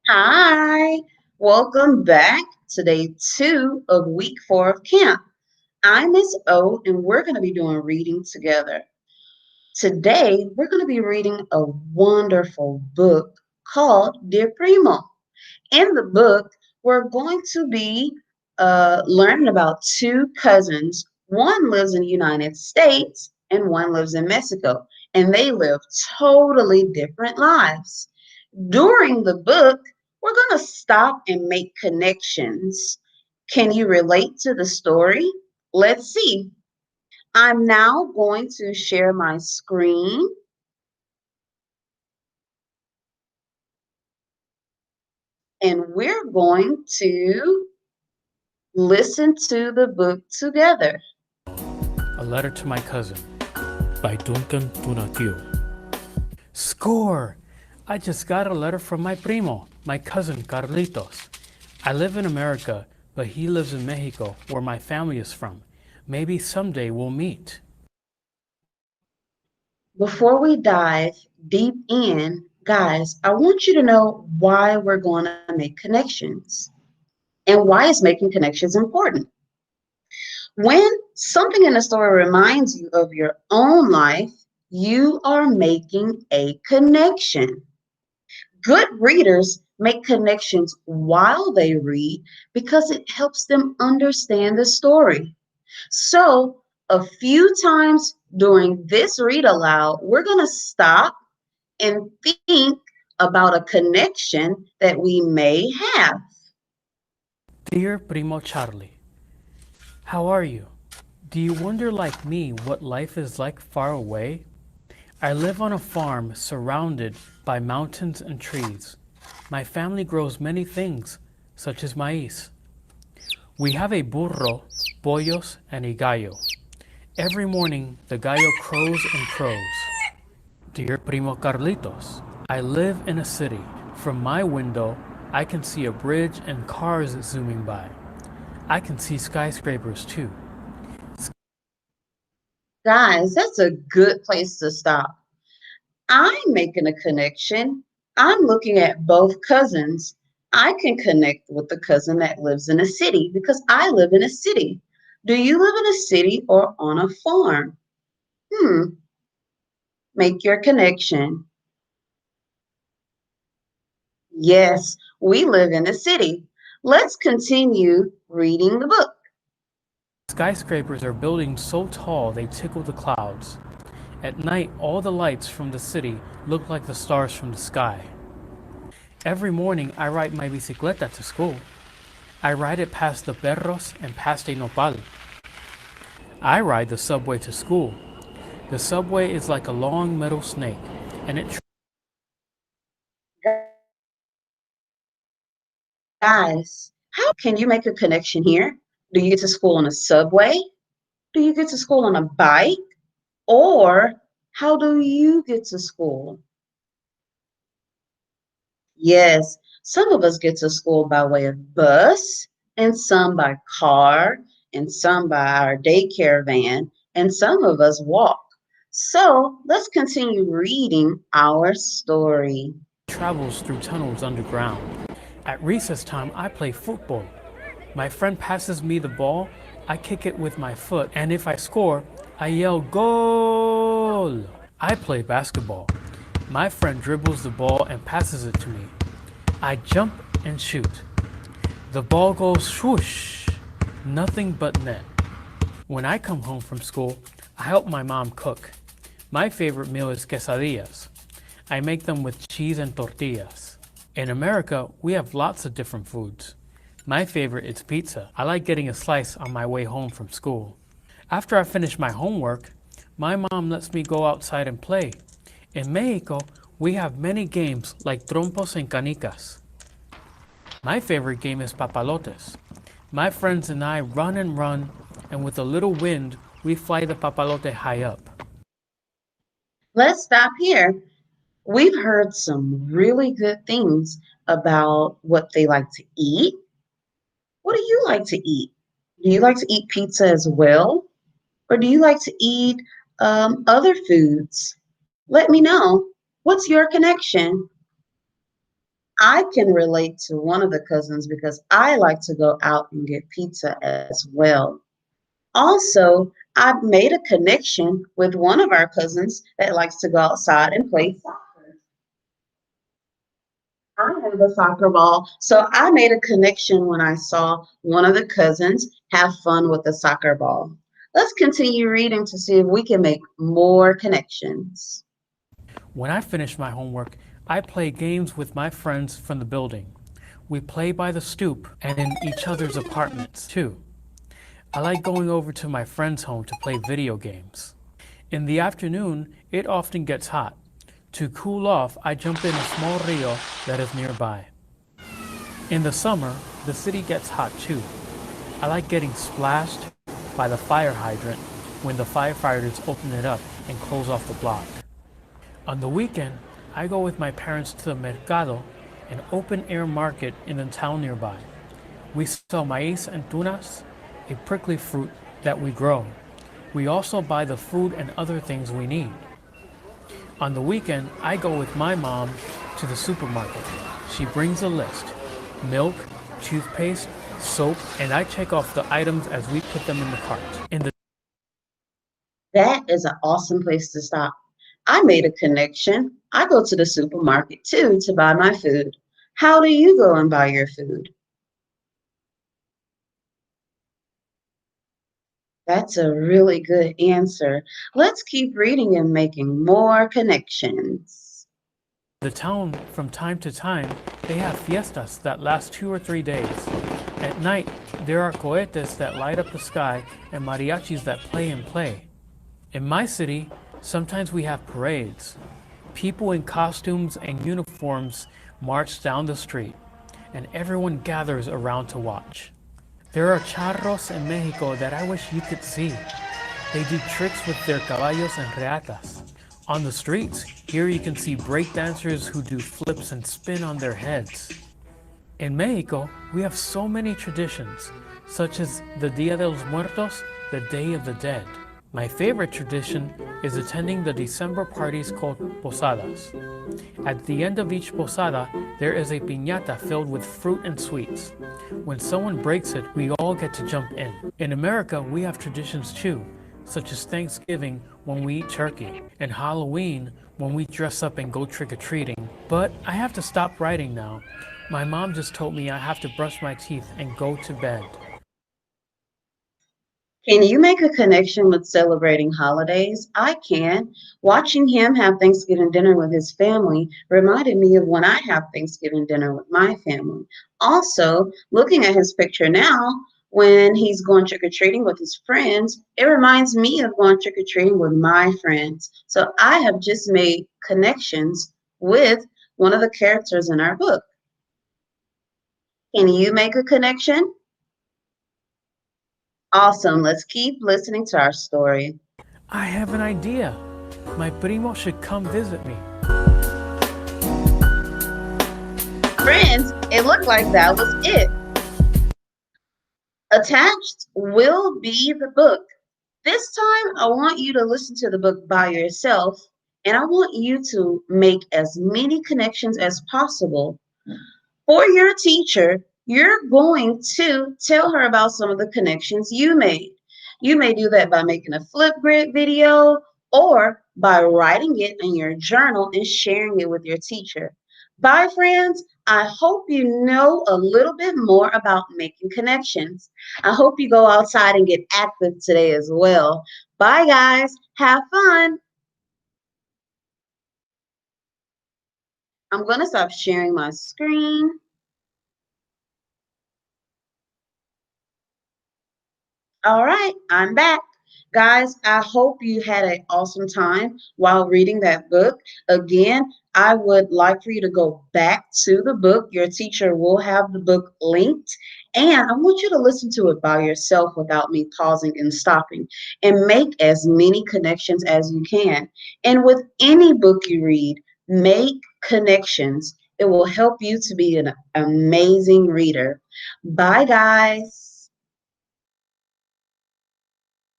Hi, welcome back to day 2 of week 4 of camp. I'm Miss O, and we're going to be doing reading together. Today, we're going to be reading a wonderful book called Dear Primo. In the book, we're going to be learning about two cousins. One lives in the United States and one lives in Mexico, and they live totally different lives. During the book, we're going to stop and make connections. Can you relate to the story? Let's see. I'm now going to share my screen and we're going to listen to the book together. A Letter to My Cousin by Duncan Tunatio. Score! I just got a letter from my primo, my cousin Carlitos. I live in America, but he lives in Mexico, where my family is from. Maybe someday we'll meet. Before we dive deep in, guys, I want you to know why we're going to make connections and why is making connections important. When something in the story reminds you of your own life, you are making a connection. Good readers make connections while they read because it helps them understand the story. So, a few times during this read aloud, we're going to stop and think about a connection that we may have. Dear Primo Charlie, how are you? Do you wonder, like me, what life is like far away? I live on a farm surrounded by mountains and trees. My family grows many things, such as maíz. We have a burro, pollos, and a gallo. Every morning, the gallo crows and crows. Dear Primo Carlitos, I live in a city. From my window, I can see a bridge and cars zooming by. I can see skyscrapers too. Guys, that's a good place to stop. I'm making a connection. I'm looking at both cousins. I can connect with the cousin that lives in a city because I live in a city. Do you live in a city or on a farm? Hmm, make your connection. Yes, we live in a city. Let's continue reading the book. Skyscrapers are buildings so tall they tickle the clouds. At night, all the lights from the city look like the stars from the sky. Every morning, I ride my bicicleta to school. I ride it past the perros and past a nopal. I ride the subway to school. The subway is like a long metal snake, and it Guys, how can you make a connection here? Do you get to school on a subway? Do you get to school on a bike? Or how do you get to school? Yes, some of us get to school by way of bus, and some by car, and some by our daycare van, and some of us walk. So let's continue reading our story. travels through tunnels underground. At recess time, I play football. My friend passes me the ball, I kick it with my foot, and if I score, I yell goal. I play basketball. My friend dribbles the ball and passes it to me. I jump and shoot. The ball goes swoosh, nothing but net. When I come home from school, I help my mom cook. My favorite meal is quesadillas. I make them with cheese and tortillas. In America, we have lots of different foods. My favorite is pizza. I like getting a slice on my way home from school. After I finish my homework, my mom lets me go outside and play. In Mexico, we have many games like trompos and canicas. My favorite game is papalotes. My friends and I run, and with a little wind, we fly the papalote high up. Let's stop here. We've heard some really good things about what they like to eat. What do you like to eat? Do you like to eat pizza as well? Or do you like to eat other foods? Let me know. What's your connection? I can relate to one of the cousins because I like to go out and get pizza as well. Also, I've made a connection with one of our cousins that likes to go outside and play soccer. I have a soccer ball, so I made a connection when I saw one of the cousins have fun with the soccer ball. Let's continue reading to see if we can make more connections. When I finish my homework, I play games with my friends from the building. We play by the stoop and in each other's apartments, too. I like going over to my friend's home to play video games. In the afternoon, it often gets hot. To cool off, I jump in a small rio that is nearby. In the summer, the city gets hot too. I like getting splashed by the fire hydrant when the firefighters open it up and close off the block. On the weekend, I go with my parents to the mercado, an open-air market in the town nearby. We sell maíz and tunas, a prickly fruit that we grow. We also buy the food and other things we need. On the weekend, I go with my mom to the supermarket. She brings a list: milk, toothpaste, soap, and I check off the items as we put them in the cart. That is an awesome place to stop. I made a connection. I go to the supermarket too to buy my food. How do you go and buy your food? That's a really good answer. Let's keep reading and making more connections. The town, from time to time, they have fiestas that last 2 or 3 days. At night, there are cohetes that light up the sky and mariachis that play and play. In my city, sometimes we have parades. People in costumes and uniforms march down the street, and everyone gathers around to watch. There are charros in Mexico that I wish you could see. They do tricks with their caballos and reatas. On the streets, here you can see breakdancers who do flips and spin on their heads. In Mexico, we have so many traditions, such as the Dia de los Muertos, the Day of the Dead. My favorite tradition is attending the December parties called posadas. At the end of each posada, there is a piñata filled with fruit and sweets. When someone breaks it, we all get to jump in. In America, we have traditions too, such as Thanksgiving when we eat turkey, and Halloween when we dress up and go trick-or-treating. But I have to stop writing now. My mom just told me I have to brush my teeth and go to bed. Can you make a connection with celebrating holidays? I can. Watching him have Thanksgiving dinner with his family reminded me of when I have Thanksgiving dinner with my family. Also, looking at his picture now, when he's going trick or treating with his friends, it reminds me of going trick or treating with my friends. So I have just made connections with one of the characters in our book. Can you make a connection? Awesome. Let's keep listening to our story. I have an idea. My primo should come visit me. Friends, it looked like that was it. Attached will be the book. This time, I want you to listen to the book by yourself, and I want you to make as many connections as possible. For your teacher, you're going to tell her about some of the connections you made. You may do that by making a Flipgrid video or by writing it in your journal and sharing it with your teacher. Bye, friends. I hope you know a little bit more about making connections. I hope you go outside and get active today as well. Bye, guys. Have fun. I'm going to stop sharing my screen. All right, I'm back. Guys, I hope you had an awesome time while reading that book. Again, I would like for you to go back to the book. Your teacher will have the book linked. And I want you to listen to it by yourself without me pausing and stopping and make as many connections as you can. And with any book you read, make connections. It will help you to be an amazing reader. Bye, guys.